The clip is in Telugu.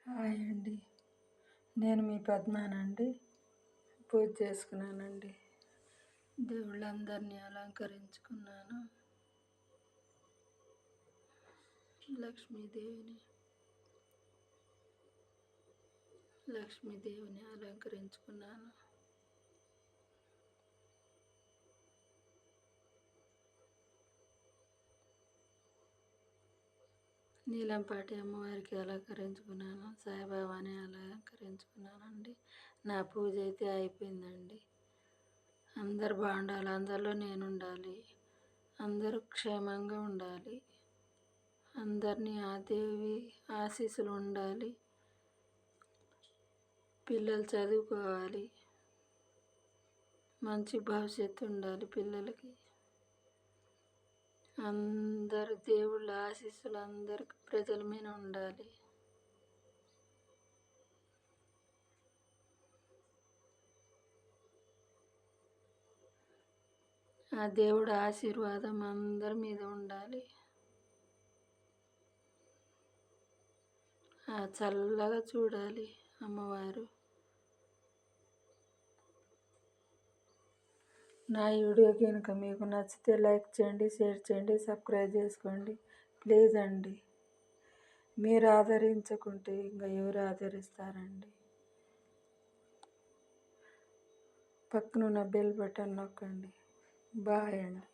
హాయ్ అండి. నేను మీ పద్మానండి. పూజ చేసుకున్నానండి. దేవుళ్ళందరినీ అలంకరించుకున్నాను. లక్ష్మీదేవిని అలంకరించుకున్నాను. నీలంపాటి అమ్మవారికి అలంకరించుకున్నాను. సాయిబాబాని అలంకరించుకున్నానండి. నా పూజ అయితే అయిపోయిందండి. అందరు బాగుండాలి, అందరిలో నేను ఉండాలి, అందరూ క్షేమంగా ఉండాలి, అందరినీ ఆ దేవి ఆశీస్సులు ఉండాలి, పిల్లలు చదువుకోవాలి, మంచి భవిష్యత్తు ఉండాలి పిల్లలకి. అందరు దేవుళ్ళ ఆశీస్సులు అందరికి ప్రజల మీద ఉండాలి. ఆ దేవుడు ఆశీర్వాదం అందరి మీద ఉండాలి. చల్లగా చూడాలి అమ్మవారు. నా వీడియో కనుక మీకు నచ్చితే లైక్ చేయండి, షేర్ చేయండి, సబ్స్క్రైబ్ చేసుకోండి ప్లీజ్ అండి. మీరు ఆదరించకుంటే ఇంకా ఎవరు ఆదరిస్తారండి? పక్కనున్న బెల్ బటన్ నొక్కండి. బాయ్ అండి.